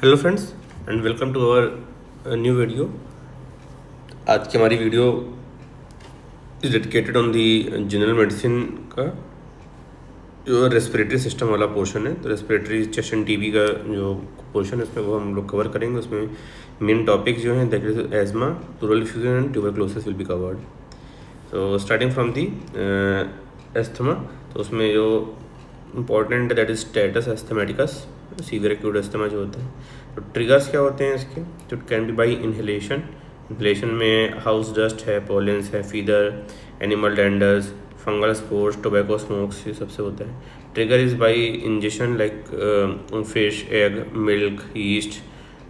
Hello friends and welcome to our new video. आज की हमारी video is dedicated on the general medicine का जो रेस्पिरेटरी सिस्टम वाला पोर्शन है। तो रेस्पिरेटरी चेस्ट एंड टीबी का जो पोर्शन है उसमें वो हम लोग कवर करेंगे। उसमें मेन टॉपिक जो हैं that is asthma, pleural effusion and tuberculosis will be covered. तो स्टार्टिंग फ्रॉम दी एस्थमा, तो उसमें जो important that is status एस्थमेटिकस, severe acute asthma जो होता है। तो ट्रिगर्स क्या होते हैं इसके? तो can be by inhalation. Inhalation में हाउस डस्ट है, पोलेंस है, feather, animal danders, fungal spores, tobacco smokes, ये सबसे होता है। Trigger is by injection like fish, egg, milk, yeast,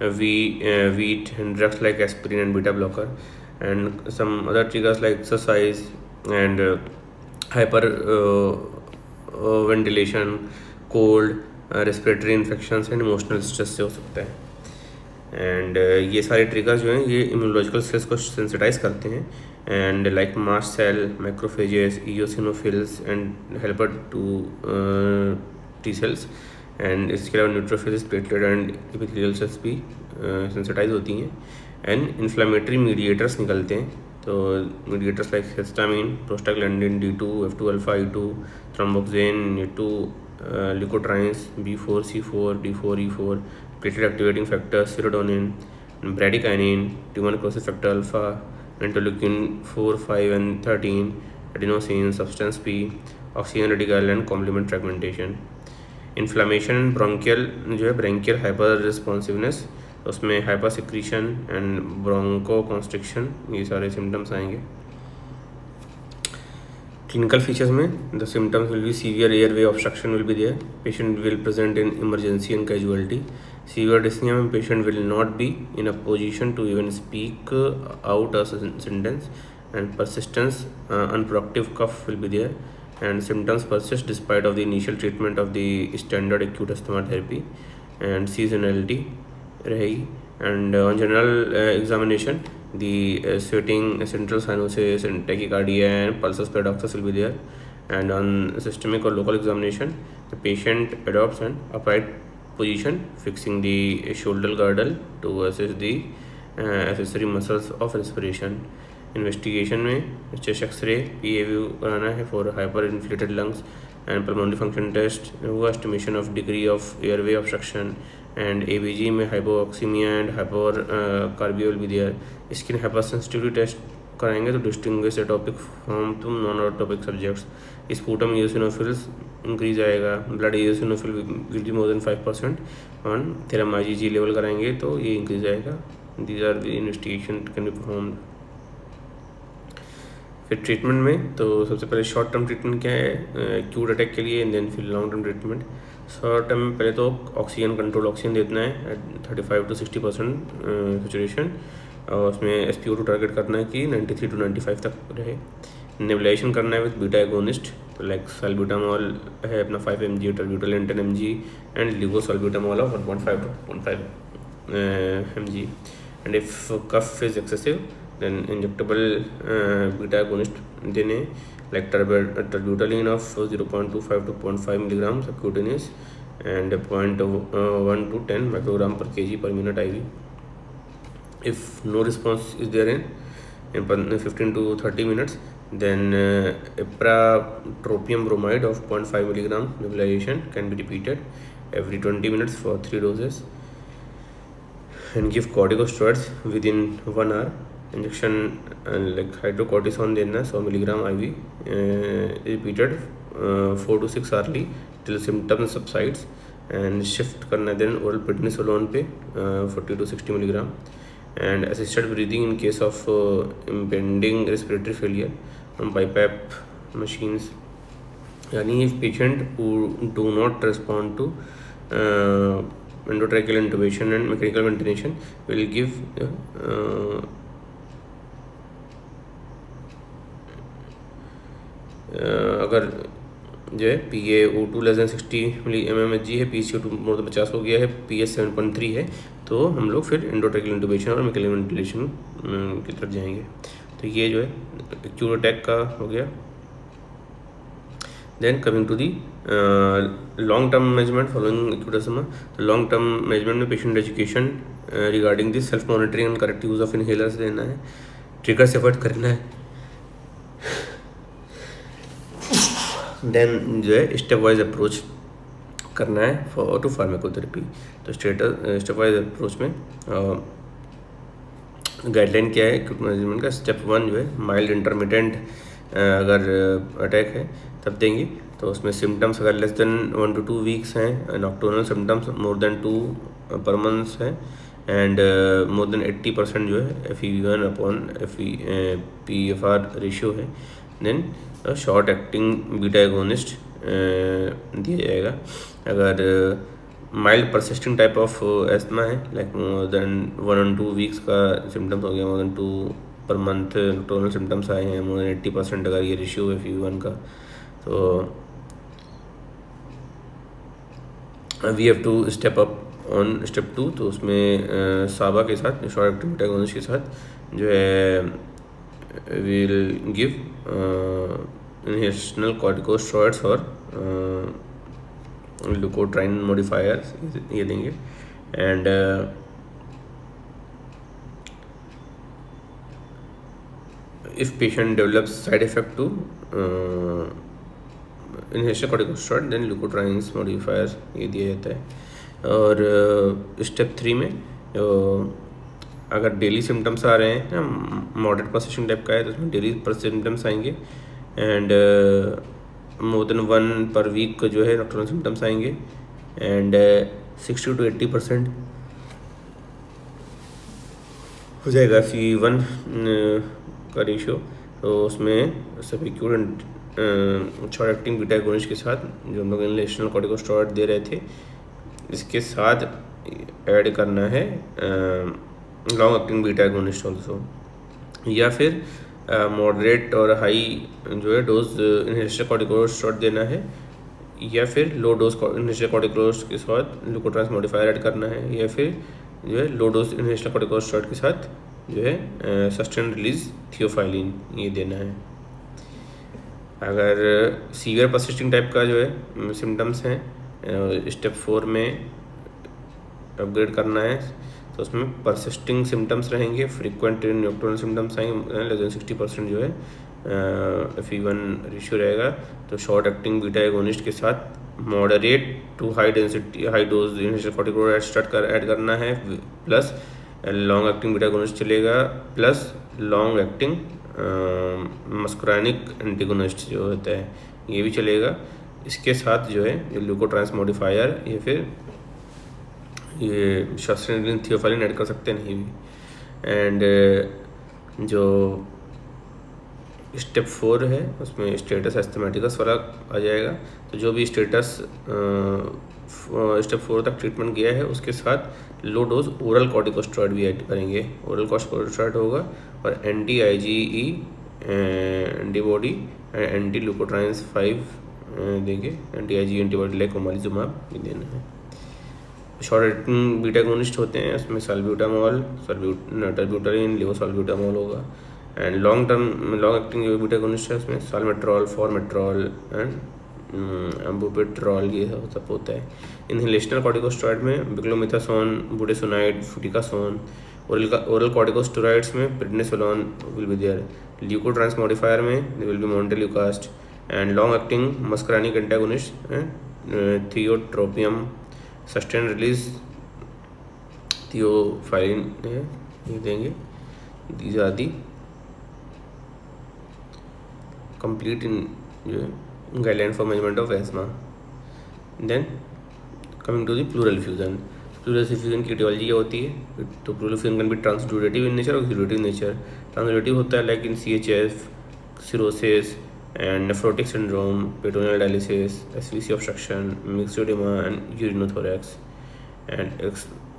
wheat and drugs like aspirin and beta blocker, and some other triggers like exercise and hyper ventilation, cold, respiratory infections and emotional stress से हो सकता है। And ये सारे triggers जो हैं ये immunological sales को सेंसिटाइज करते हैं, and like mast cell, macrophages, eosinophils and helper two T cells. And इसके अलावा neutrophils, platelet and epithelial cells भी सेंसिटाइज होती हैं। एंड इन्फ्लामेटरी मीडिएटर्स निकलते हैं, तो mediators like histamine, prostaglandin, D2, F2 alpha, E2, thromboxane, E2, leukotrienes, B4, C4, D4, E4, platelet activating factor, serotonin, bradykinin, tumour necrosis factor alpha, interleukin 4, 5 and 13, adenosine, substance P, oxygen radical and complement fragmentation. Inflammation bronchial जो है, bronchial hyper responsiveness, उसमें hyper secretion and broncho constriction, ये सारे symptoms आएंगे। Clinical features में the symptoms will be severe airway obstruction will be there, patient will present in emergency and casualty. Severe dyspnoea में patient will not be in a position to even speak out a sentence, and persistence unproductive cough will be there, and symptoms persist despite of the initial treatment of the standard acute asthma therapy, and seasonality रहेगी। and on general examination the sweating, central cyanosis and tachycardia and pulsus paradoxus will be there, and on systemic or local examination the patient adopts an upright position fixing the shoulder girdle to assess the accessory muscles of respiration। Investigation में chest x ray, PAVU कराना है for hyper inflated lungs, and pulmonary function test हुआ, estimation of degree of airway obstruction, and ABG में hypoxaemia and hyper carbia will be there. Skin hyper sensitivity test कराएंगे तो distinguish atopic from to non atopic subjects. Sputum eosinophils increase आएगा, blood eosinophil will be more than 5%, on serum IgG level कराएंगे तो ये increase आएगा। These are the investigation can be performed. फिर treatment में तो सबसे पहले शॉर्ट टर्म ट्रीटमेंट क्या है एक्यूट अटैक के लिए, एंड देन फिर long term treatment. Short term में पहले तो ऑक्सीजन कंट्रोल ऑक्सीजन देना है एट 35 to 60% सेचुरेशन, और उसमें SpO2 टारगेट करना है कि 93 to 95 तक रहे। नेबुलाइजेशन करना है with beta agonist like salbutamol है अपना 5 mg, terbutaline 10 mg, and levosalbutamol of 1.5 to 1.5 mg। And if cough is excessive then injectable beta agonist देने like terbutaline of 0.25 to 0.5 milligram subcutaneous and 0.1 to 10 microgram per kg per minute IV. If no response is there in 15 to 30 minutes, then ipratropium bromide of 0.5 milligram nebulization can be repeated every 20 minutes for 3 doses, and give corticosteroids within 1 hour। Injection like hydrocortisone देना 100 milligram IV, repeated 4 to 6 hourly till symptoms subsides, and shift करना then oral prednisolone पे 40 to 60 milligram, and assisted breathing in case of impending respiratory failure BiPAP machines. यानी if patient who do not respond to endotracheal intubation and mechanical ventilation will give अगर जो है PaO2 less than 60 mmHg है, PCO2 more than 50 हो गया है, PS 7.3 है, तो हम लोग फिर एंडोट्रेकियल इंटूबेशन और मैकेनिकल वेंटिलेशन की तरफ जाएंगे। तो ये जो है एक्यूट अटैक का हो गया। Then coming to the long term management following acute asthma. तो long term management में patient education regarding the self monitoring and correct use of inhalers देना है, triggers avoid करना है, देन जो है स्टेप वाइज अप्रोच करना है फॉर टू फार्माकोथेरेपी। तो स्टेप वाइज अप्रोच में गाइडलाइन क्या है एक्यूट मैनेजमेंट का। स्टेप 1 जो है माइल्ड इंटरमीडिएट अगर अटैक है तब देंगे, तो उसमें सिम्टम्स अगर लेस देन 1 to 2 वीक्स हैं, nocturnal symptoms more than 2 per month है, एंड मोर देन 80% जो है FEV1 अपॉन PFR रेशियो है, then short acting beta agonist दिया जाएगा। अगर mild persisting type of asthma है, लाइक मोर देन 1 और 2 वीक्स का सिम्टम्स हो गया, more than 2 per month nocturnal symptoms आए हैं, मोर देन 80% अगर ये रेशियो है FEV1 का, तो we have to step up on step 2। तो उसमें साबा के साथ, शॉर्ट एक्टिंग बीटा एगोनिस्ट के साथ जो है विल गिव इनहेलेशनल कॉर्टिकोस्टेरॉइड्स और लुकोट्राइन मॉडिफायर्स ये देंगे। And if patient develops side effect to inhalational corticosteroid then leukotrienes modifiers ये दिया जाता है। और स्टेप 3 में अगर डेली सिम्टम्स आ रहे हैं ना, मॉडरेट परसिस्टेंट टाइप का है, तो उसमें डेली सिम्टम्स आएंगे, and more than 1 per week जो है नॉक्टर्नल सिम्टम्स आएंगे, एंड 60 to 80% हो जाएगा FEV1 का रेशियो। तो उसमें सभी acute short acting beta agonist के साथ जो हम लोग इनहेलेशनल कॉर्टिकोस्टेरॉइड दे रहे थे, इसके साथ ऐड करना है long acting beta agonist also, या फिर मॉडरेट और हाई जो है डोज इनहेलेशनल कॉर्टिकोस्टेरॉइड देना है, या फिर लो डोज इनहेलेशनल कॉर्टिकोस्टेरॉइड के साथ लुकोट्राइन्स मॉडिफायर ऐड करना है, या फिर जो है लो डोज इनहेलेशनल कॉर्टिकोस्टेरॉइड के साथ जो है सस्टेन रिलीज थियोफाइलिन ये देना है। अगर सीवियर परसिस्टिंग टाइप का जो है सिम्टम्स हैं, स्टेप 4 में अपग्रेड करना है, तो उसमें परसिस्टिंग सिम्टम्स रहेंगे, फ्रीक्वेंट नॉक्टर्नल सिम्टम्स आएंगे, लेस देन 60% जो है FEV1 रेशियो रहेगा। तो शॉर्ट एक्टिंग बीटा एगोनिस्ट के साथ moderate to high density high dose inhalational corticosteroid add करना है, plus long acting beta agonist चलेगा, plus long acting muscarinic antagonist जो होता है ये भी चलेगा। इसके साथ जो है लुकोट्राइन्स मॉडिफायर या फिर ये सस्टेन थियोफाइलिन ऐड कर सकते हैं नहीं भी। एंड जो स्टेप 4 है उसमें स्टेटस एस्थमेटिकस वाला आ जाएगा। तो जो भी स्टेटस स्टेप 4 तक ट्रीटमेंट किया है उसके साथ लो डोज ओरल कॉर्टिकोस्टेरॉइड भी ऐड करेंगे। ओरल कॉर्टिकोस्टेरॉइड होगा और anti-IgE एंटीबॉडी एंटी लुकोट्राइन्स 5 देंगे, anti-IgE एंटीबॉडी लाइक ओमालिजुमाब भी देना है। शॉर्ट एक्टिंग बीटा एगोनिस्ट होते हैं, उसमें साल्ब्यूटामॉल, टर्ब्यूटालिन, लेवोसाल्ब्यूटामॉल होगा। एंड लॉन्ग एक्टिंग जो बीटा एगोनिस्ट है उसमें साल्मेट्रॉल, फॉर्मेट्रॉल एंड एम्बुपेट्रॉल ये सब होता है। इनहेलेशनल कॉर्टिकोस्टेरॉइड में beclomethasone, budesonide, fluticasone. Oral corticosteroids में prednisolone will be there. Leukotriene modifier में they will be montelukast. And long acting muscarinic antagonist tiotropium, sustain release theophylline है ये देंगे। These are the complete in जो guideline for management of asthma. Then coming to the pleural effusion. Pleural effusion की aetiology क्या होती है? तो pleural effusion can be transudative in nature और एक्सुडेटिव नेचर। ट्रांसड्यूरेटिव होता है like in CHF, cirrhosis and nephrotic syndrome, peritoneal dialysis, SVC obstruction, myxedema and urinothorax. And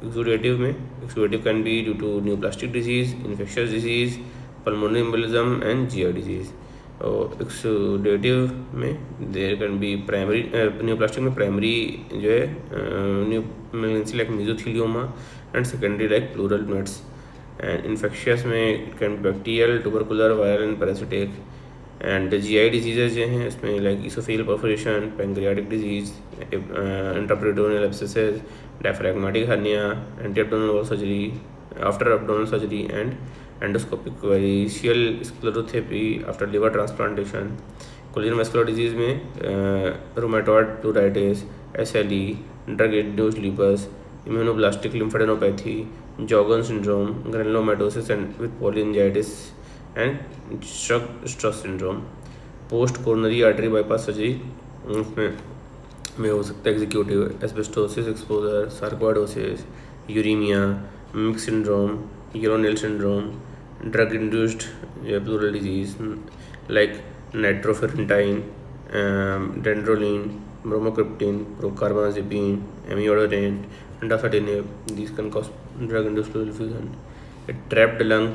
exudative can be due to neoplastic disease, infectious disease, pulmonary embolism and GI disease. Exudative में there can be primary neoplastic में primary जो है malignancy like mesothelioma and secondary like pleural mets. And infectious में it can be bacterial, tubercular, viral and parasitic. And GI disease जो हैं इसमें like oesophageal perforation, pancreatic disease, intraperitoneal abscesses, diaphragmatic hernia, anti abdominal wall surgery, after abdominal surgery and endoscopic variceal sclerotherapy after liver transplantation. Collagen vascular disease में rheumatoid pleuritis, SLE, drug induced lupus, immunoblastic lymphadenopathy, Sjogren syndrome, granulomatosis and with polyangiitis and Strauss syndrome. Post coronary artery bypass surgery उसमें हो सकता है executive asbestosis exposure, sarcoidosis, uraemia, Meigs syndrome, यूरोनेल syndrome, drug induced pleural disease like nitrofurantoin, dantrolene, bromocriptine, procarbamazepine, amiodarone, dasatinib. These can cause drug-induced pleural effusion. A trapped lung,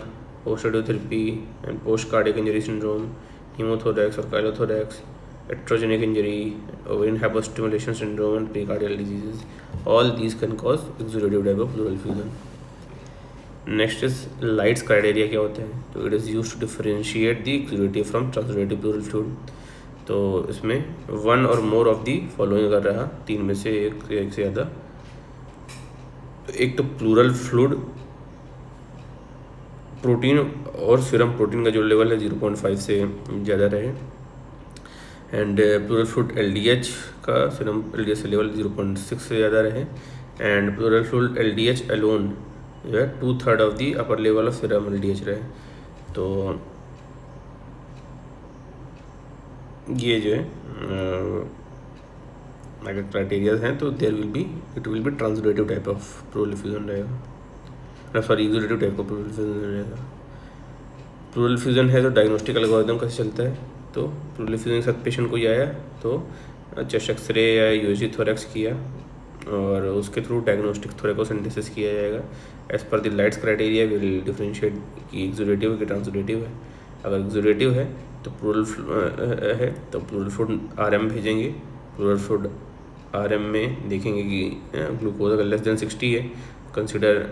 post-radiotherapy and post-cardiac injury syndrome, hemothorax or chylothorax, electrogenic injury, ovarian hypostimulation syndrome and precardial diseases. All these can cause exudative type of pleural effusion. Next is light's criteria क्या होता है? तो it is used to differentiate the exudative from transudative pleural fluid. तो इसमें one और more of the following अगर रहा, तीन में से एक से ज़्यादा. तो एक तो प्लूरल फ्लूइड प्रोटीन और सीरम प्रोटीन का जो लेवल है 0.5 से ज़्यादा रहे. एंड प्लूरल फ्लूइड LDH का सीरम LDH लेवल 0.6 से ज़्यादा रहे. And pleural fluid LDH alone जो है 2/3 of the upper level of serum LDH रहे. तो ये जो है अगर क्राइटेरिया हैं तो it will be transudative type of pleural effusion रहेगा, सॉरी एक्सुडेटिव टाइप का प्लूरल फ्यूजन रहेगा. प्लूरल फ्यूजन है तो डायग्नोस्टिक एल्गोरिथम कैसे चलता है? तो प्लूरल फ्यूजन के साथ पेशेंट कोई आया तो चेस्ट एक्सरे या USG थोरैक्स किया और उसके थ्रू डायग्नोस्टिक थोरैकोसेंटेसिस किया जाएगा. As per the Light's criteria will differentiate कि एक्सुडेटिव है कि ट्रांसुडेटिव है. अगर एक्सुडेटिव है तो प्लूरल फ्लूइड RM भेजेंगे. प्लूरल फ्लूइड RM में देखेंगे कि ग्लूकोज अगर लेस देन 60 है, consider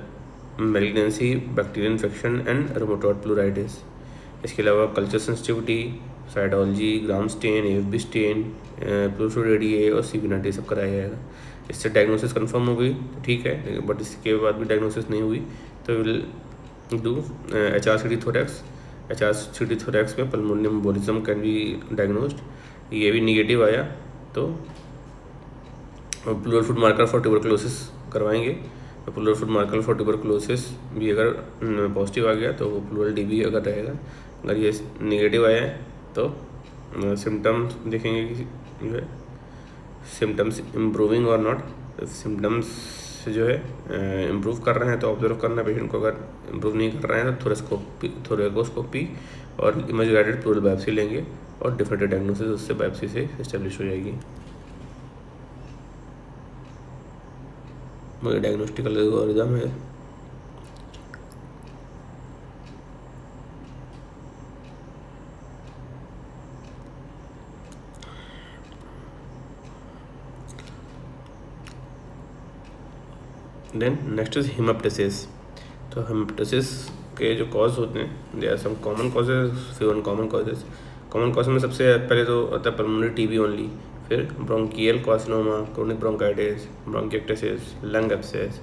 malignancy, bacterial infection and rheumatoid pleuritis. इसके अलावा culture sensitivity, cytology, gram stain, AFB stain, pleural fluid ADA और CB90 सब कराया जाएगा. इससे डायग्नोसिस कंफर्म हो गई तो ठीक है, बट इसके बाद भी डायग्नोसिस नहीं हुई तो will do HRCT thorax. HRCT thorax में pulmonary embolism can be diagnosed. ये भी निगेटिव आया तो pleural fluid marker for tuberculosis करवाएंगे. तो pleural fluid marker for tuberculosis भी अगर पॉजिटिव आ गया तो वो प्लूरल DB अगर रहेगा. अगर ये निगेटिव आया है तो सिम्टम्स देखेंगे कि जो है सिम्टम्स इम्प्रूविंग और नॉट. सिम्टम्स जो है इम्प्रूव कर रहे हैं तो ऑब्जर्व करना पेशेंट को. अगर इम्प्रूव नहीं कर रहे हैं तो थोरैकोस्कोपी और इमेज गाइडेड प्लूरल बायोप्सी लेंगे और डिफरेंट डायग्नोसिस उससे बायोप्सी से एस्टेब्लिश हो जाएगी. मुझे डायग्नोस्टिक एल्गोरिथम है. Then next is haemoptysis. तो हेमेप्टाइसिस के जो कॉज होते हैं, there are some common causes, few uncommon causes. Common cause में सबसे पहले तो होता है पल्मोनरी TB ओनली, फिर bronchial carcinoma, chronic bronchitis, bronchiectasis, lung abscess,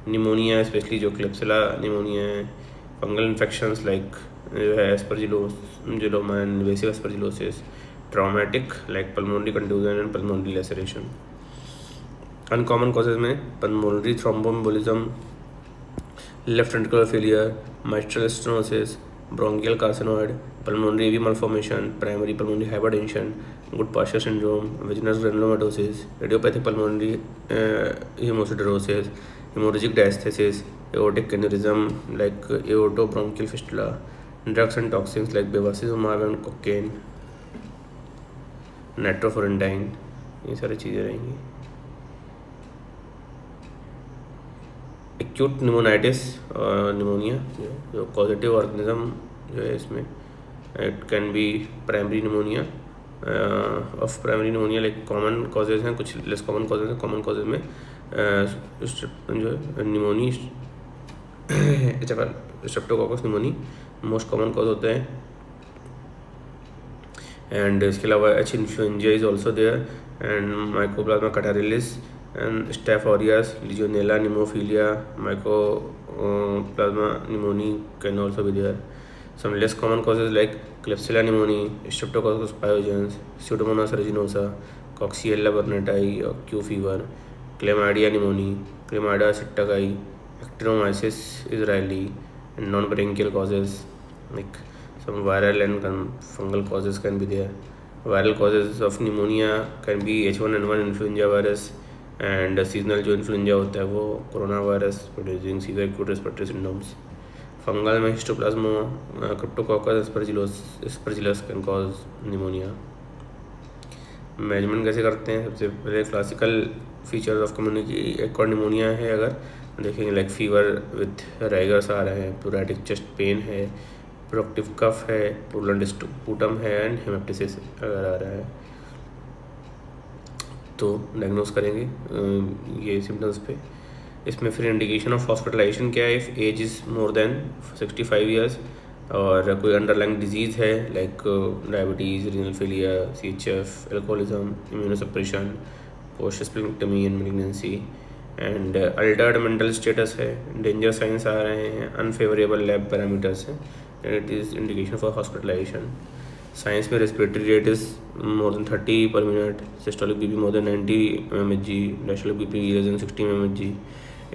pneumonia specially जो क्लेप्सिला निमोनिया है, फंगल इन्फेक्शंस लाइक जो है aspergilloma and invasive aspergillosis, traumatic like pulmonary contusion and pulmonary laceration. Uncommon causes में pulmonary thromboembolism, left ventricular failure, mitral stenosis, bronchial carcinoid, pulmonary AV malformation, primary pulmonary hypertension, Goodpasture syndrome, Wegener's granulomatosis, idiopathic pulmonary haemosiderosis, haemorrhagic diathesis, aortic aneurysm like aortobronchial fistula, drugs and toxins like bevacizumab and cocaine, nitrofurantoin, ये सारी चीज़ें रहेंगी. Acute pneumonitis pneumonia जो positive organism जो है इसमें it can be primary pneumonia of primary pneumonia. Like common causes हैं, कुछ लेस कॉमन कॉजेज हैं. कॉमन कॉजेज में जो है pneumoniae streptococcus pneumoniae most common cause होते हैं. एंड इसके अलावा H influenzae is also there and mycoplasma catarrhalis and staph aureus, legionella, pneumophila, mycoplasma pneumoniae can also be there. Some less common causes like Klebsiella pneumoniae, Streptococcus pyogenes, Pseudomonas aeruginosa, Coxiella burnetii or Q fever, Chlamydia pneumoniae, Chlamydia psittaci, Actinomyces israelii, and non-bronchial causes like some viral and fungal causes can be there. Viral causes of pneumonia can be H1N1 influenza virus and seasonal जो influenza होता है वो corona virus producing severe acute respiratory syndromes. Fungal में histoplasma cryptococcus aspergillus can cause pneumonia. Management कैसे करते हैं? सबसे पहले classical features of community acquired pneumonia है, अगर देखेंगे लाइक फीवर विथ राइगर्स आ रहे हैं, प्लूरैटिक चेस्ट पेन है, प्रोक्टिव कफ है, पुरलेंट स्पूटम है एंड हेमेप्टिसिस अगर आ रहा है तो डायग्नोस करेंगे ये सिम्टम्स पे. इसमें फिर इंडिकेशन ऑफ हॉस्पिटलाइजेशन क्या है? If age is more than 65 years और कोई अंडरलाइंग डिजीज़ है like diabetes, renal failure, CHF, alcoholism, immunosuppression, post splenectomy and malignancy and altered mental status है, डेंजर साइंस आ रहे हैं, अनफेवरेबल लैब पैरामीटर्स हैं, it is indication for hospitalisation. Signs में respiratory rate is more than 30 per minute, systolic BP more than 90 mmHg, diastolic BP less than 60 mmHg,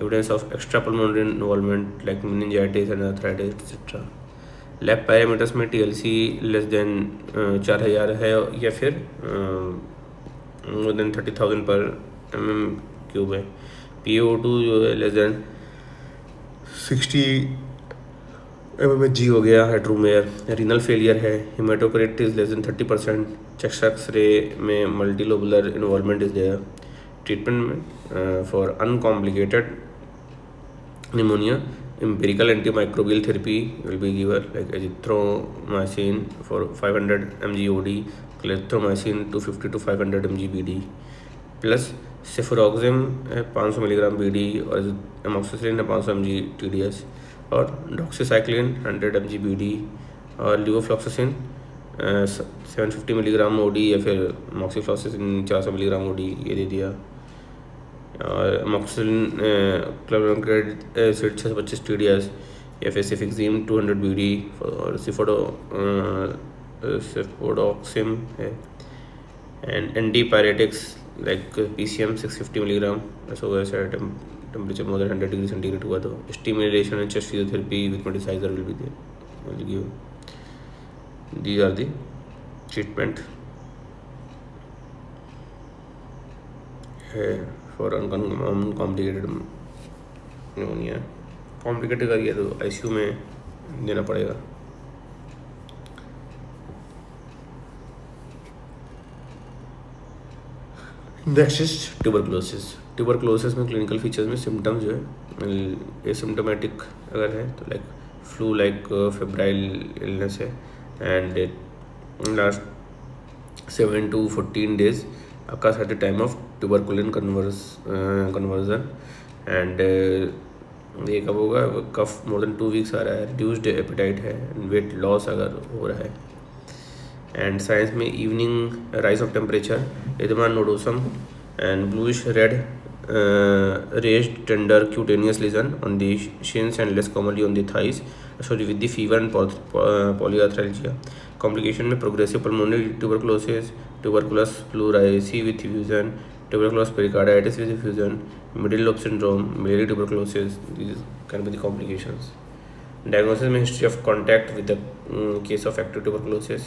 evidence of extrapulmonary involvement like meningitis and arthritis etc. Lab parameters में TLC less than 4000 है या फिर more than 30,000 पर mm³ है. PaO2 जो है less than 60 mmHg हो गया, हाइड्रोमेयर. रीनल फेलियर है, haematocrit is less than 30%, chest X ray में multilobular involvement is there. Treatment में for uncomplicated pneumonia, empirical antimicrobial therapy will be given like azithromycin for 500 mg OD, clarithromycin 250 to 500 mg BD, plus cefuroxime 500 mg BD और amoxicillin 500 mg TDS और doxycycline 100 mg BD और levofloxacin 750 mg OD या फिर moxifloxacin 400 mg OD ये दे दिया. और amoxicillin chloride acid 625 TDS या फिर सिफिक्सिम 200 BD और सिफोडोक्सिम है and antipyretics like PCM 650 mg SOS है temperature more than 100 degree centigrade हुआ तो stimulation and chest physiotherapy with nebuliser will be there. These are the treatment है फॉर अनकॉम्प्लिकेटेड निमोनिया. कॉम्प्लिकेटेड करिए तो ICU में देना पड़ेगा. Next is tuberculosis. ट्यूबरक्लोसिस में क्लिनिकल फीचर्स में सिम्टम्स जो है एसिम्टोमेटिक अगर है तो like flu like febrile illness है and last 7 to 14 days occurs at the time of tuberculin conversion and ये कब होगा? कफ मोर देन 2 weeks आ रहा है, रिड्यूस्ड एपेटाइट है, वेट लॉस अगर हो रहा है. एंड साइंस में evening rise of temperature, oedema nodosum and bluish red raised tender cutaneous lesion on the shins and less commonly on the thighs, with the fever and polyarthralgia. Complication में progressive pulmonary tuberculosis, tuberculous pleurisy with effusion, tuberculous pericarditis with effusion, middle lobe syndrome, biliary tuberculosis. These can be the complications. Diagnosis में history of contact with the case of active tuberculosis,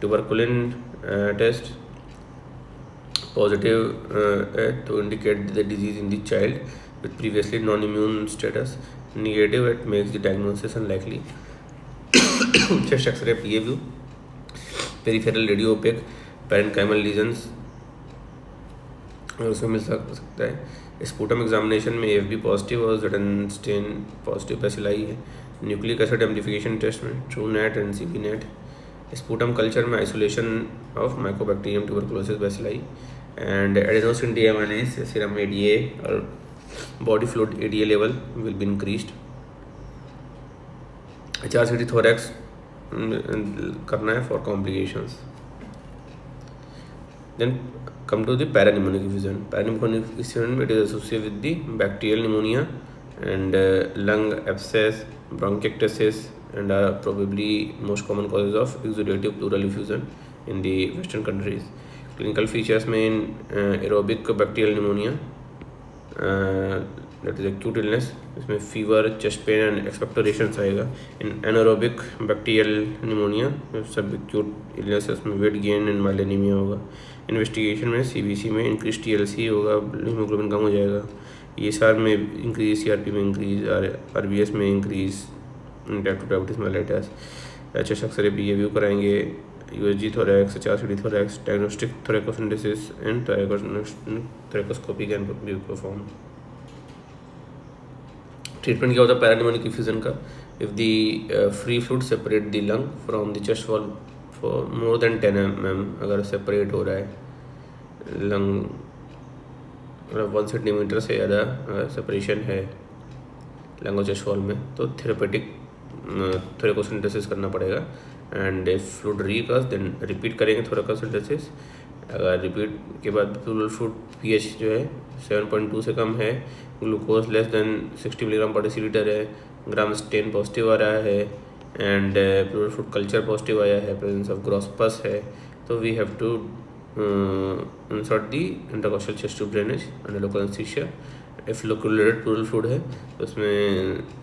tuberculin test positive to indicate the disease in the child with previously non-immune status. Negative, it makes the diagnosis unlikely. Chest X-ray, PA view, peripheral radio opaque, parenchymal lesions और उसमें मिल सकता है. Sputum examination में AFB positive और ZN stain positive bacilli है. Nucleic acid amplification test में TrueNAT and CBNAT. Sputum culture में isolation of mycobacterium tuberculosis bacilli and adenosine deaminase serum ADA or body fluid ADA level will be increased. HRCT thorax करना है for complications. Then come to the parapneumonic effusion. Parapneumonic effusion, it is associated with the bacterial pneumonia and lung abscess, bronchiectasis, and are probably most common causes of exudative pleural effusion in the Western countries. Clinical features में aerobic bacterial pneumonia, that is acute illness, इसमें fever, chest pain and expectoration आएगा. इन anaerobic bacterial pneumonia सब acute illness है, उसमें weight gain and माइलेनीमिया होगा. Investigation में CBC में increase TLC होगा, हीमोग्लोबिन कम हो जाएगा. ईएसआर में इंक्रीज, सीआरपी में इंक्रीज, आरबीएस में increase, diabetes mellitus. Chest X ray PA view कराएंगे, USG thorax, HRCT thorax, diagnostic thoracocentesis and thoracoscopy can be perform. Treatment क्या होता है पैरानिमोनिक इफ्यूजन का? If the free fluid separate the lung from the chest wall for more than 10 mm, अगर separate हो रहा है lung 1 centimetre से ज़्यादा सेपरेशन है लंग और चेस्ट वॉल में, तो थेरेपेटिक थोरैकोसिंथेसिस करना पड़ेगा. And if fluid recurs then repeat करेंगे थोरैकोसिंथेसिस. अगर रिपीट के बाद प्लूरल फ्लूइड पीएच जो है 7.2 से कम है, glucose less than 60 milligram per decilitre है, ग्राम स्टेन पॉजिटिव आ रहा है, and pleural fluid culture positive आया है, प्रेजेंस ऑफ ग्रॉसपस है, तो we have to insert the intercostal chest tube drainage under local anaesthesia. If loculated pleural fluid है तो उसमें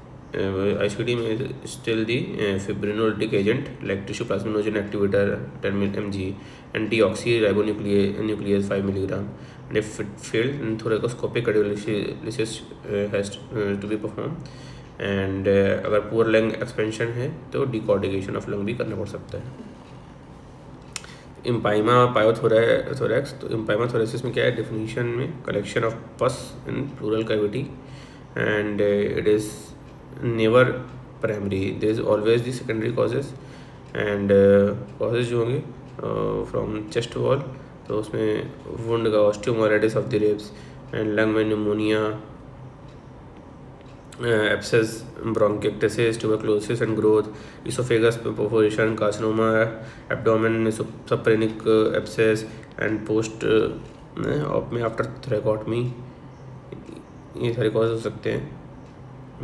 आईसीडी में still the fibrinolytic agent like tissue plasminogen activator 10 mg and deoxyribonuclease 5 milligram. And if it failed, then thoracoscopic cardiolipsis has to be performed. And अगर poor lung expansion है तो डिकॉर्डिकेशन of lung भी करना पड़ सकता है. इम्पाइमा पायोथोरैक्स, तो इम्पाइमा थोरेसिस में क्या है डेफिनेशन में? Collection of pus in pleural cavity and it is never primary, there is always the secondary causes. And causes जो होंगे फ्रॉम चेस्ट वॉल, तो उसमें वुंड का osteomyelitis of the ribs, and lung में pneumonia, abscess, bronchiectasis, tuberculosis and growth, oesophagus perforation, carcinoma, abdomen में subphrenic abscess and post में after thoracotomy, ये सारे कॉज हो सकते हैं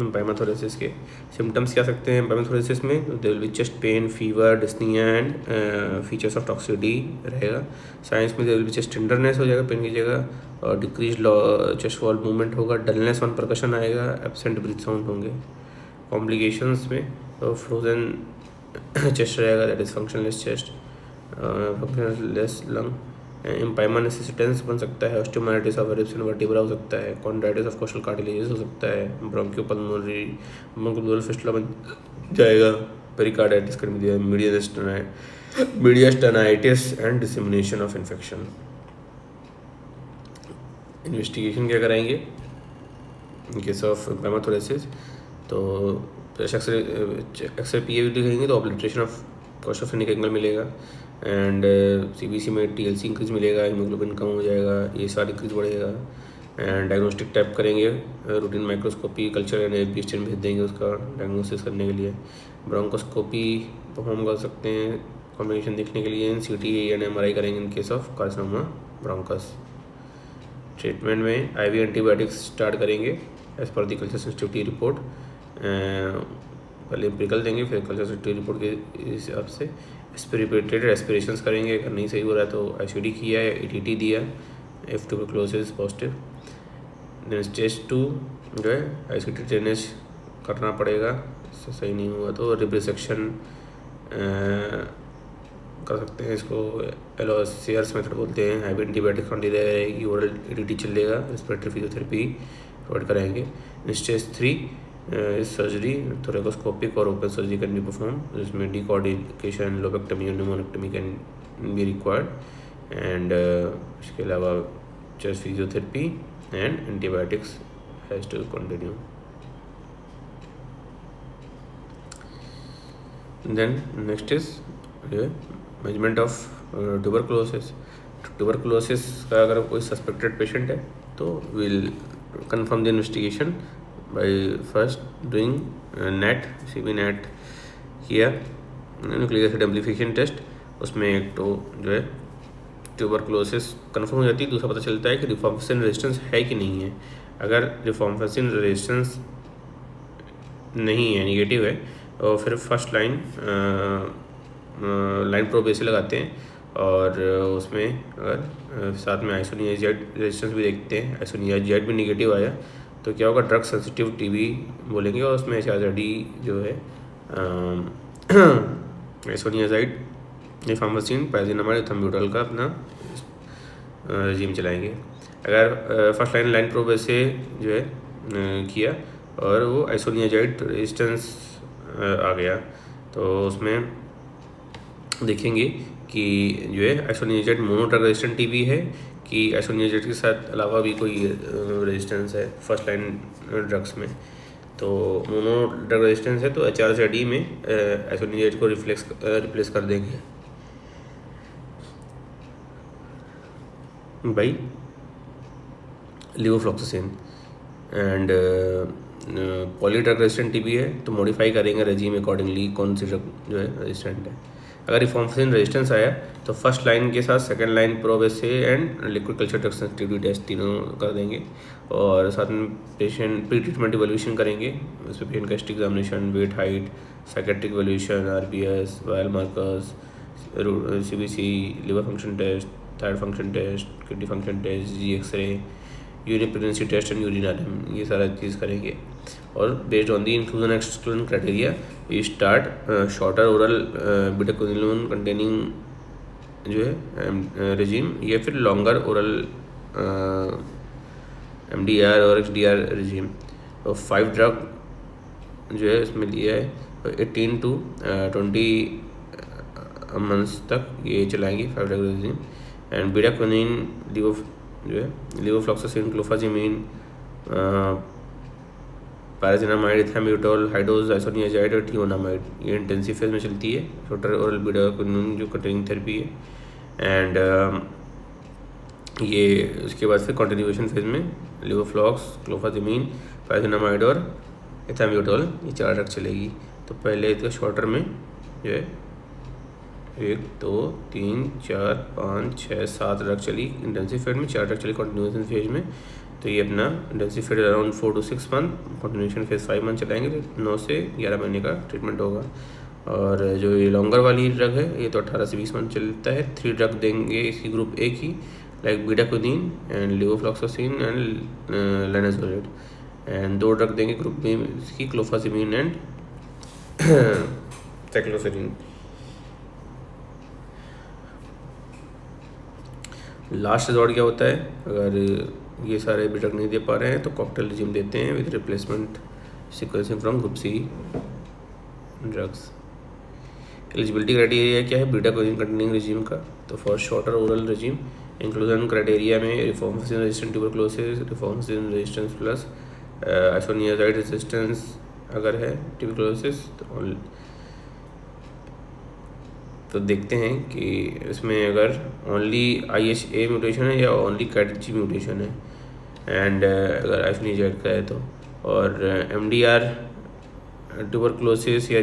एम्पाइमाथोरेसिस के. सिम्टम्स क्या सकते हैं एम्पाइमाथोरेसिस में? There will be chest pain, fever, dyspnoea and features of toxicity रहेगा. साइंस में there will be chest tenderness हो जाएगा, पेन की जगह, और डिक्रीज चेस्ट वॉल मूवमेंट होगा, डलनेस ऑन परकशन आएगा, एब्सेंट ब्रीथ साउंड होंगे. कॉम्प्लिकेशंस में फ्रोजन चेस्ट रहेगा, that is functionless chest, functionless lung. Empyema necessitans बन सकता है, osteomyelitis of ribs and vertebra हो सकता है, कॉन्ड्राइटिस ऑफ कोस्टल कार्टिलेजेस हो सकता है, ब्रोंकियोपल्मोनरी ब्रोंकोप्लूरल फिस्टुला बन जाएगा, पेरिकार्डाइटिस कर दिया, mediastinitis and dissemination of infection. Investigation क्या कराएंगे इन केस ऑफ एम्पाइमाथोरेसिस? तो एक्सरे पीएवी दिखाएंगे तो ऑब्लिट्रेशन ऑफ कोस्टोफेनिक एंगल मिलेगा, एंड सीबीसी में टीएलसी इंक्रीज मिलेगा, हीमोग्लोबिन कम हो जाएगा, ईएसआर इंक्रीज बढ़ेगा. एंड डायग्नोस्टिक टैप करेंगे, रूटीन माइक्रोस्कोपी कल्चर एंड एपीस्टेन भेज देंगे उसका डायग्नोसिस करने के लिए. ब्रोंकोस्कोपी परफॉर्म कर सकते हैं कॉम्बिनेशन देखने के लिए. सीटी एंड एमआरआई करेंगे इन case of carcinoma bronchus. Treatment में आईवी एंटीबायोटिक्स स्टार्ट करेंगे as per the culture sensitivity report. पहले एम्पिरिकल देंगे, फिर कल्चर सेंसिटिविटी रिपोर्ट के हिसाब से एस्पिरेटेड एस्पिरेशंस करेंगे. अगर नहीं सही हो रहा है तो आईसीडी किया है, एटीटी दिया, if tuberculosis positive. Then stage 2 जो है आईसीटी ड्रेनेज करना पड़ेगा, इससे सही नहीं हुआ तो रिब्रिसेक्शन कर सकते हैं. इसको एलोसीयर्स मेथड बोलते हैं. हाइब्रिड एंटीबायोटिक कंटिन्यू रहेगी, ओरल एटीटी चलेगा, रेस्पिरेटरी फिजियोथेरेपी प्रोवाइड कराएंगे. जिसमें 3 सर्जरी थोरैकोस्कोपिक और open surgery can be perform, जिसमें डिकॉर्डिकेशन, लोबेक्टमी और pneumonectomy can be required. And इसके अलावा chest physiotherapy and antibiotics has to continue. Then next is management of tuberculosis. Tuberculosis का अगर कोई सस्पेक्टेड पेशेंट है तो will confirm the investigation by first doing NAT, CB NAT किया, nucleic acid amplification test. उसमें एक तो जो है ट्यूबरक्लोसिस कन्फर्म हो जाती है, दूसरा पता चलता है कि रिफॉर्मेशन रेजिस्टेंस है कि नहीं है। अगर रिफॉर्मेशन रेजिस्टेंस नहीं है, निगेटिव है, और फिर फर्स्ट लाइन प्रोब ऐसे लगाते हैं, और उसमें अगर साथ में आइसोनियाज़ाइड रेजिस्टेंस भी देखते हैं, आइसोनियाज़ाइड भी निगेटिव आया तो क्या होगा, ड्रग सेंसिटिव टीबी बोलेंगे, और उसमें HRD जो है आइसोनियाज़ाइड, रिफॉर्मेसिन, पाइराज़िनामाइड, एथम्ब्यूटल का अपना रजीम चलाएंगे। अगर फर्स्ट लाइन प्रोब ऐसे जो है किया और वो आइसोनियाज़ाइड रेजिस्टेंस आ गया, तो उसमें देखेंगे कि जो है आइसोनियाज़ाइड मोनो ड्रग रेजिस्टेंट टीबी है कि आइसोनियाज़ाइड के साथ अलावा भी कोई रेजिस्टेंस है फर्स्ट लाइन ड्रग्स में। तो मोनो ड्रग रेजिस्टेंस है तो HRD में आइसोनियाज़ाइड को रिप्लेस कर देंगे by levofloxacin. And poly drug resistant TB है तो मॉडिफाई करेंगे रेजीम अकॉर्डिंगली, कौन सी ड्रग जो है रेजिस्टेंट है। अगर रिफॉर्मेशन रेजिस्टेंस आया तो फर्स्ट लाइन के साथ second line probe assay and liquid culture drug sensitivity test तीनों कर देंगे, और साथ में पेशेंट प्री ट्रीटमेंट इवैल्यूएशन करेंगे। उसमें पेशेंट का history examination, weight, height, psychiatric evaluation, RPS, viral markers, CBC, liver function test, thyroid function test, kidney function test, G X ray, urine pregnancy test and urine RM, ये सारा चीज़ करेंगे। और based on the inclusion exclusion criteria we start shorter oral bedaquiline containing जो है regimen, या फिर longer oral MDR और XDR रेजिम। और 5 ड्रग जो है इसमें लिया है, 18 to 20 मंथ्स तक ये चलाएंगे 5 ड्रग रेजिम। एंड बीटाक्विनिन, जो है लिवोफ्लॉक्सासिन, क्लोफाजिमीन, पाइराज़िनामाइड, एथम्ब्यूटोल, हाइडोज आइसोनियाज़ाइड और थियोनामाइड, ये इंटेंसिव फेज में चलती है शॉर्टर ओरल बीटाक्विनिन जो कंटेनिंग थेरेपी है। एंड ये उसके बाद फिर कंटिन्यूएशन फेज में लिवोफ्लॉक्स, क्लोफाजिमीन, पाइराज़िनामाइड और एथम्ब्यूटोल, ये 4 ड्रग चलेगी। तो पहले तो शॉर्टर में जो है 1 2 3 4 5 6 7 ड्रग चली इंटेंसिव फेज में, 4 ड्रग चली कंटिन्यूएशन फेज में। तो ये अपना intensive phase around 4 to 6 month, continuation phase 5 month चलाएंगे, तो 9 से 11 महीने का ट्रीटमेंट होगा। और जो ये लॉन्गर वाली ड्रग है ये तो 18 से 20 मंथ चलता है। 3 ड्रग देंगे इसकी ग्रुप एक ही, like bedaquiline and levofloxacin and linezolid, and 2 drug देंगे ग्रुप बी इसकी, clofazimine and cycloserine. Last resort क्या होता है, अगर ये सारे भी ड्रग नहीं दे पा रहे हैं तो कॉकटेल रेजिम देते हैं with replacement sequencing from group C drugs. Eligibility criteria क्या है बीटाक्विनिन कंटेनिंग रेजिम का, तो for shorter oral regimen inclusion criteria में rifampicin resistant tuberculosis, rifampicin resistance plus isoniazid resistance अगर है ट्यूबरक्लोसिस, तो देखते हैं कि इसमें अगर ओनली IHA म्यूटेशन है या ओनली CATG म्यूटेशन है, एंड अगर आइसोनियाज़ाइड का है तो, और MDR ट्यूबरक्लोसिस या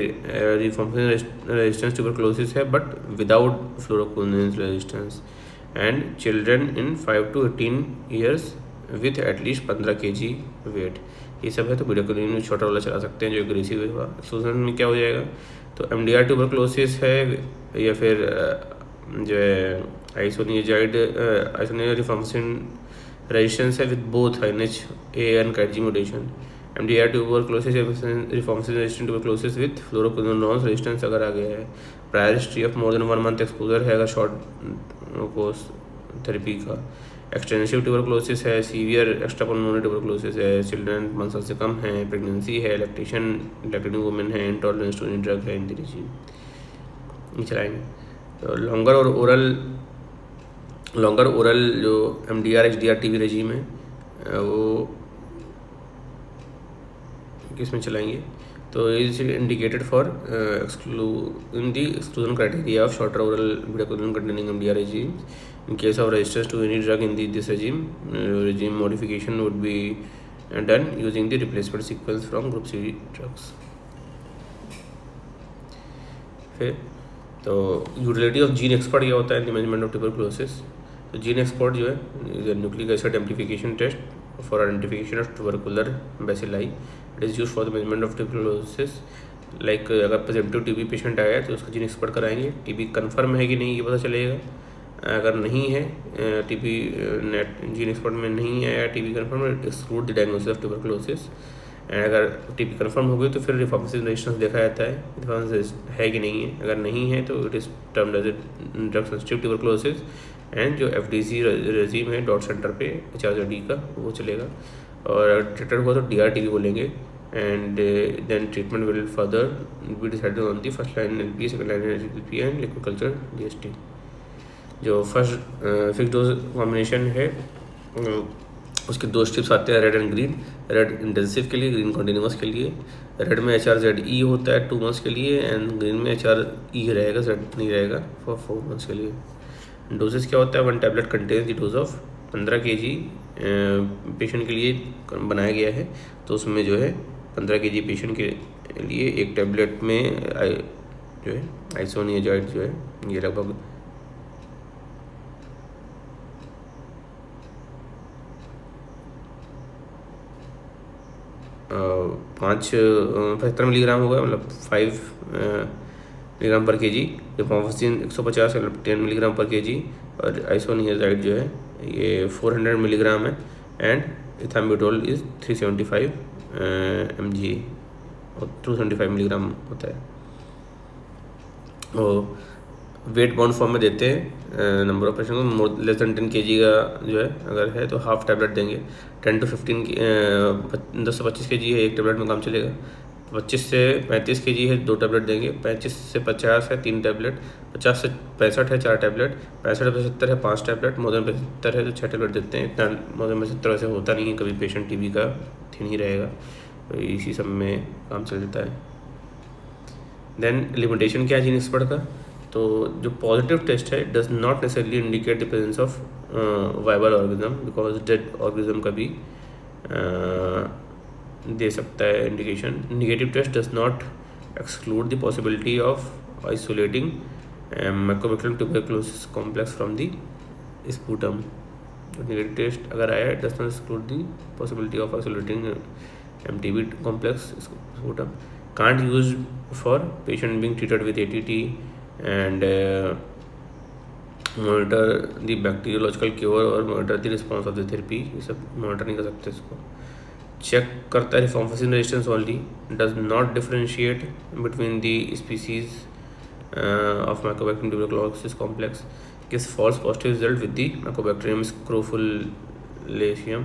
रिफॉर्मेशन रेजिस्टेंस ट्यूबरक्लोसिस है but without fluoroquinolone resistance, and children in 5 to 18 years with at least 15 kg weight, ये सब है। तो बीटाक्विनिन छोटा वाला चला सकते हैं जो एग्रेसिव हुआ। एक्सक्लूजन में क्या हो जाएगा, तो MDR ट्यूबरक्लोसिस है या फिर जो है आइसोनियाज़ाइड रिफॉर्मेसिन रेजिस्टेंस है with both NHA and CATG mutation. MDR tuberculosis या rifampicin resistant tuberculosis with fluoroquinolone resistance अगर आ गया है, prior history of more than 1 month exposure है अगर शॉर्ट कोर्स थेरेपी का, एक्सटेंसिव ट्यूबरक्लोसिस है, सीवियर एक्स्ट्रापल्मोनरी ट्यूबरक्लोसिस है, चिल्ड्रन 5 साल से कम है, प्रेगनेंसी है, लैक्टेटिंग वुमेन है, इंटॉलरेंस टू एनी ड्रग है, इंदिरीजी ये चलाएंगे। तो लॉन्गर ओरल जो MDR XDR TB रेजिम है वो किस में चलाएंगे, तो is indicated for in the exclusion criteria of shorter oral bedaquiline containing MDR regimen. In case of resistance to any drug in this regime modification would be done using the replacement sequence from group C drugs. फिर तो utility of gene expert क्या होता है in the management of tuberculosis, तो gene Xpert जो है nucleic acid amplification test for identification of tubercular bacilli, it is use for the measurement of tuberculosis. Like अगर positive TB patient आया है तो उसका जीन एक्सपोर्ट कराएंगे, टीबी कन्फर्म है कि नहीं ये पता चलेगा। अगर नहीं है टीबी नेट जीन एक्सपोर्ट में नहीं है TB confirm, exclude the diagnosis of tuberculosis. And अगर टीबी कन्फर्म हो गई तो फिर रिफॉर्मेशन रेजिस्टेंस देखा जाता है, रिफॉर्मेशन है कि नहीं है। अगर नहीं है तो it is termed as drug sensitive tuberculosis. And जो FDC रेजीम है डॉट सेंटर पे HRZD का वो चलेगा, और अगर ट्रीटेड हुआ तो DRTB बोलेंगे। And then treatment will further be decided on the first line LP, second line LP and liquid culture DST। जो फर्स्ट फिक्स डोज कॉम्बिनेशन है उसके 2 स्ट्रिप्स आते हैं, red and green. Red intensive के लिए, ग्रीन कॉन्टिन्यूस के लिए। Red में HRZE होता है 2 मंथ्स के लिए, एंड ग्रीन में HRE रहेगा, Z नहीं रहेगा फॉर 4 मंथ्स के लिए। डोजेस क्या होता है, 1 tablet contains the dose of 15 kg patient के लिए बनाया गया है। तो उसमें जो है 15 kg पेशेंट के लिए एक टैबलेट में जो है आइसोनियाजाइड जो है ये लगभग 75 मिलीग्राम होगा, मतलब 5 मिलीग्राम पर kg। रिफॉर्मेसिन 150 मतलब 10 मिलीग्राम पर kg, और आइसोनियाजाइड जो है ये 400 मिलीग्राम है। एंड इथाम्बुटोल इज़ 375 mg और 275 मिलीग्राम होता है। और वेट बाउंड फॉर्म में देते हैं। नंबर ऑफ पेशेंट को मोर लेस देन 10 kg का जो है अगर है तो हाफ टैबलेट देंगे। 10 to 15 10 से 25 kg है, एक टैबलेट में काम चलेगा। 25 से 35 kg है, 2 टैबलेट देंगे। 35 से 50 है 3 टैबलेट। 50 से 65 है 4 टैबलेट। 65 से 75 है 5 टैबलेट। मोर देन 75 है तो 6 टैबलेट देते हैं। इतना मोर देन 75 वैसे होता नहीं है, कभी पेशेंट टीबी का थिन ही रहेगा, तो इसी सब में काम चल जाता है। देन लिमिटेशन क्या है जीन एक्सपर्ट का, तो जो पॉजिटिव टेस्ट है does not necessarily indicate the presence of viable organism, because dead organism का भी दे सकता है indication. Negative test does not exclude the possibility of isolating mycobacterium tuberculosis complex from the sputum. Negative test अगर आया does not exclude the possibility of isolating MTB complex sputum। Can't use for patient being treated with ATT, and monitor the bacteriological cure और monitor the response of the therapy, ये सब monitor नहीं कर सकते इसको। Check करता है rifampicin resistance only, does not differentiate between the species of mycobacterium tuberculosis complex, gives false positive result with the Mycobacterium scrofulacum।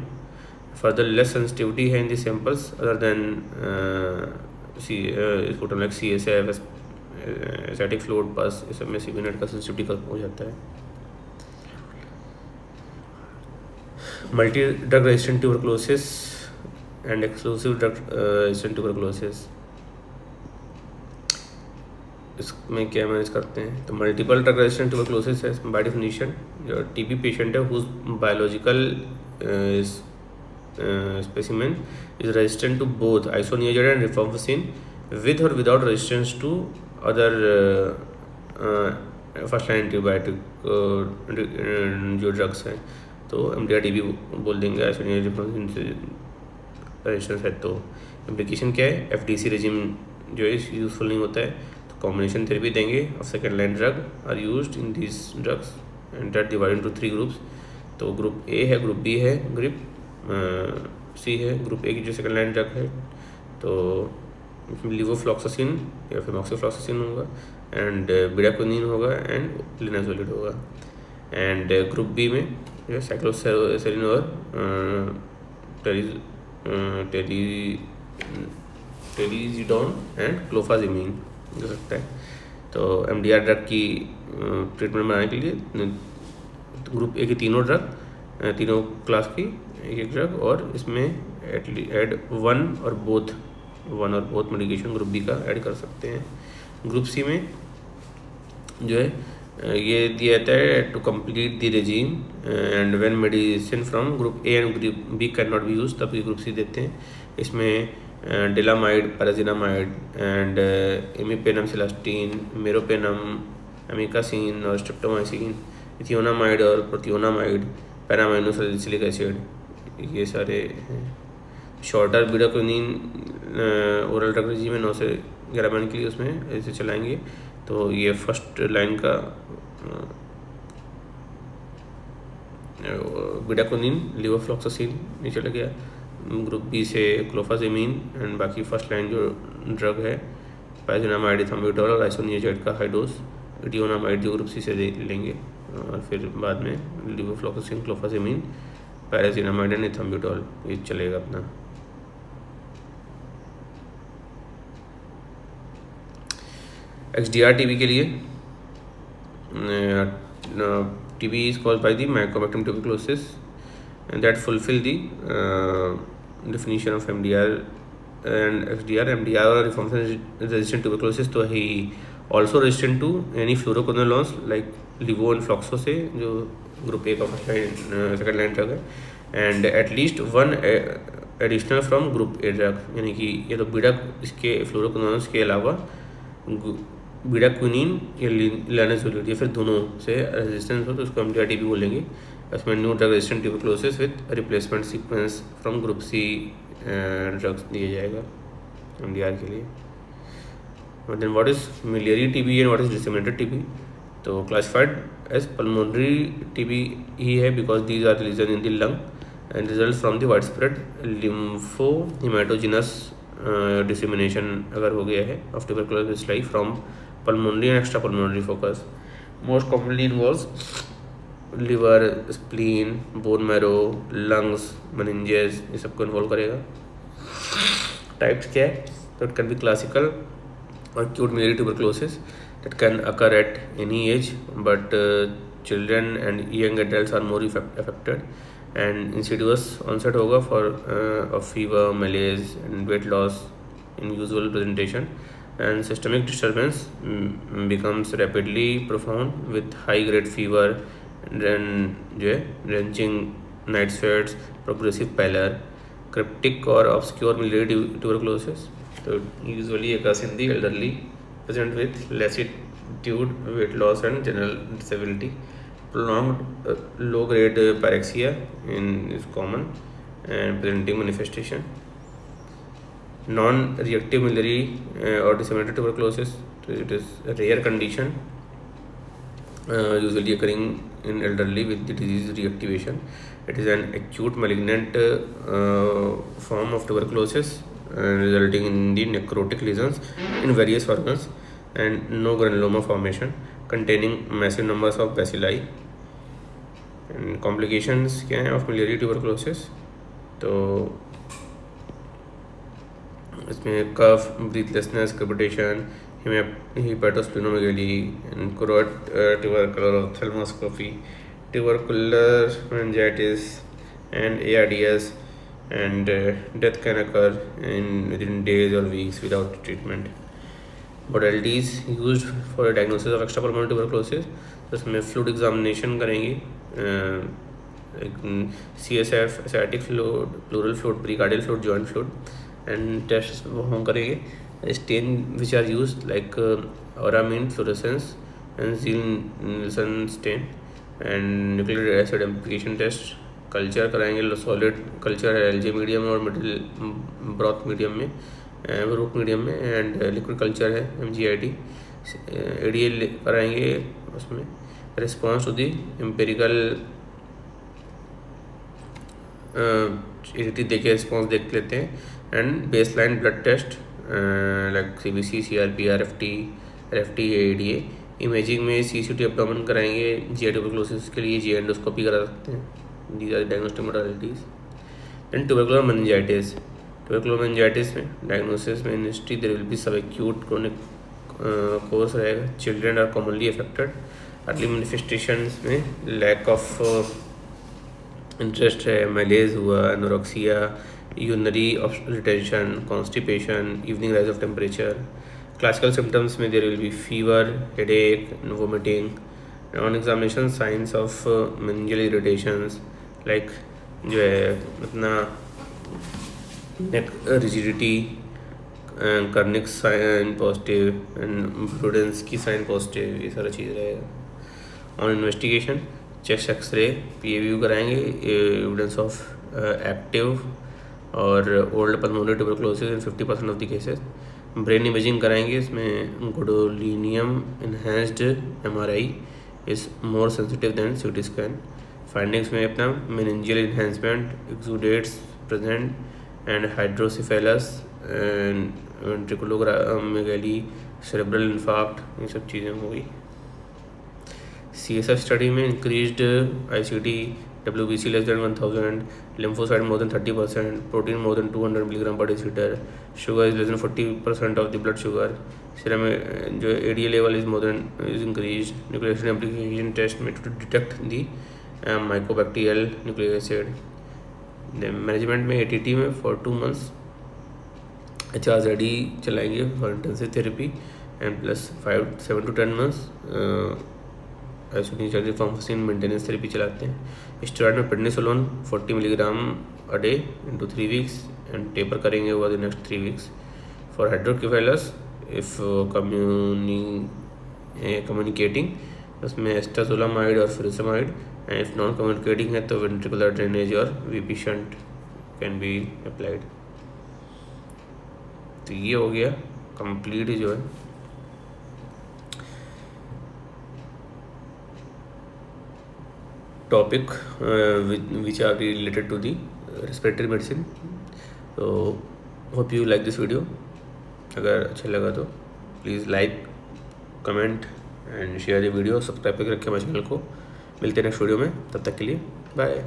Further, less sensitivity है in the samples other than sputum like CSF, acidic fluid pus, इस सब में CBNet का sensitivity कम हो जाता है। Multi drug resistant tuberculosis and exclusive drug resistant tuberculosis, इसमें क्या मैनेज करते हैं, तो मल्टीपल ड्रग रेजिस्टेंट ट्यूबरकुलोसिस है बाय डेफिनेशन जो टीबी पेशेंट है whose biological specimen is resistant to both isoniazid and rifampicin with or without resistance to other first line antibiotic जो drugs हैं, तो MDR-TB बोल देंगे isoniazid rifampicin से resistance है। तो इम्प्लीकेशन क्या है, FDC रेजिम जो है यूजफुल नहीं होता है, तो कॉम्बिनेशन थेरेपी देंगे और second line drug are used in these drugs and that divided into 3 groups. तो ग्रुप ए है, ग्रुप बी है, ग्रुप सी है। ग्रुप ए की जो सेकंड लाइन ड्रग है तो लिवोफ्लॉक्सासिन या फिर मॉक्सिफ्लॉक्सासिन होगा, एंड बिडाक्विनिन होगा, एंड लिनाजोलिड होगा। एंड ग्रुप बी में जो है साइक्लोसेरिन और टेलीजिडोन एंड क्लोफाजिमीन हो सकता है। तो MDR ड्रग की ट्रीटमेंट बनाने के लिए ग्रुप ए की तीनों ड्रग, तीनों क्लास की एक ड्रग, और इसमें ऐड वन और बोथ मेडिकेशन ग्रुप बी का ऐड कर सकते हैं। ग्रुप सी में जो है ये दिया जाता है to complete the regimen and when medicine from group A and group B can not be use, तब ये ग्रुप सी देते हैं। इसमें delamanid, pyrazinamide and imipenem cilastatin, meropenem, amikacin और स्ट्रेप्टोमाइसिन इथियोनामाइड और प्रोथियोनामाइड, पैरामाइनोसैलिसिलिक एसिड, ये सारे हैं। Shorter bedaquiline oral drug regimen में 9 से 11 महीने के लिए उसमें ऐसे चलाएंगे। तो ये फर्स्ट लाइन का बीडाक्विनिन, लिवोफ्लॉक्सासिन ये चला गया। ग्रुप बी से क्लोफाजेमिन एंड बाकी फर्स्ट लाइन जो ड्रग है पाइजोनामाइड, इथाम्बुटोल और आइसोनियाजाइड का हाई डोज, इटियोनामाइड जो ग्रुप सी से लेंगे, और फिर बाद में लिवोफ्लॉक्सासिन, क्लोफाजेमिन, पैराजिनामाइड एंड इथाम्बुटोल ये चलेगा अपना। XDR टीबी के लिए TB is caused by the Mycobacterium tuberculosis and that fulfill the definition of MDR and XDR. MDR or reformation resistant tuberculosis, तो he also resistant to any fluoroquinolones like Levo and Floxo से जो group A का first line second line drug है, and at least one additional from group A drug, यानी कि ये तो बीडा इसके फ्लोरोक्विनोलोन्स के अलावा बीडाक्विनिन या लाइनोसोलिड, ये फिर दोनों से रेजिस्टेंस हो तो उसको MDR TB बोलेंगे। इसमें new drug resistant tuberculosis with replacement sequence from group C drugs दिया जाएगा MDR के लिए। Then what is miliary TB and what is disseminated TB? तो क्लासिफाइड एज पल्मोनरी TB ही है because these are lesion in the lung and result from the wide spread lymphohaematogenous dissemination अगर हो गया है of tuberculosis like from pulmonary and extrapulmonary focus. Most commonly involves liver, spleen, bone marrow, lungs, meninges, ये सबको involve करेगा। Types क्या है? तो इट कैन बी क्लासिकल और acute miliary tuberculosis that can occur at any age, but children and young adults are more affected, and insidious onset होगा for of fever, malaise and weight loss in usual presentation, and systemic disturbance becomes rapidly profound with high grade fever and wrenching night sweats, progressive pallor, cryptic or obscure miliary tuberculosis. So usually occurs in the elderly, present with lassitude, weight loss and general disability. Prolonged low grade pyrexia is common and presenting manifestation. Non-reactive miliary or disseminated tuberculosis, it is a rare condition usually occurring in elderly with the disease reactivation. It is an acute malignant form of tuberculosis resulting in the necrotic lesions in various organs and no granuloma formation, containing massive numbers of bacilli. And complications क्या हैं of miliary tuberculosis? तो इसमें cough, breathlessness, crepitation, hepatosplenomegaly and choroid tubercular ophthalmoscopy, tubercular meningitis and ARDS, and death can occur within days or weeks without treatment. Modalities used for diagnosis of extrapulmonary tuberculosis, इसमें fluid examination करेंगे, CSF, ascitic fluid, pleural fluid, pericardial fluid, joint fluid, and test हम करेंगे। Stain which are use like auramine fluorescence and Ziehl Neelsen stain and nucleic acid amplification test. Culture कराएंगे, solid culture है LJ medium और middle broth medium में, root medium में, and liquid culture है MGIT। ADA कराएंगे, उसमें रिस्पॉन्स टू दी एम्पेरिकल देखे response देख लेते हैं, and baseline blood test like CBC, CRP, RFT, ADA। Imaging में CCT एब्डोमेन कराएंगे, GI ट्यूबरकुलोसिस के लिए GI एंडोस्कोपी करा सकते हैं। These are diagnostic modalities. And tubercular meningitis, tubercular meningitis में डायग्नोसिस में history there will be subacute chronic course रहेगा। Children are commonly affected. Early manifestations में लैक ऑफ इंटरेस्ट है, मैलेज हुआ, anorexia, urinary retention, constipation, evening rise of temperature. Classical symptoms में there will be fever, headache, vomiting. On examination signs of meningeal irritations like जो है अपना neck rigidity, Kernig sign positive and Brudzinski की sign positive, ये सारा चीज़ रहेगा। On investigation chest x ray PAVU कराएंगे, एविडेंस ऑफ एक्टिव और old pulmonary tuberculosis in 50% of the cases. Brain imaging कराएंगे, इसमें gadolinium enhanced MRI is more sensitive than CT scan. Findings में अपना meningeal enhancement, exudates present and hydrocephalus and ventriculomegaly, cerebral infarct, ये सब चीज़ें हो गई। CSF स्टडी में increased ICT, WBC less than 1000, lymphocyte more than 30%, protein more than 200 mg per deciliter, sugar is less than 40% of the blood sugar, serum में जो ADA level is more than is increased, nucleic acid amplification test में to detect the mycobacterial nucleic acid। Management में ATT में for 2 months HRZD चलाएंगे for intensive therapy and plus 7 to 10 months isoniazid rifampin maintenance therapy चलाते हैं। Steroid में prednisolone 40 milligram a day into 3 weeks and taper करेंगे over the next 3 weeks. For hydrocephalus if communicating उसमें acetazolamide और furosemide, and if non communicating है तो ventricular drainage और VP shunt can be applied. तो ये हो गया कंप्लीट जो है topic which are related to the respiratory medicine। तो hope you like this video. अगर अच्छा लगा तो please like, comment and share the video, subscribe करके रखें हमारे चैनल को। मिलते हैं नेक्स्ट वीडियो में, तब तक के लिए बाय।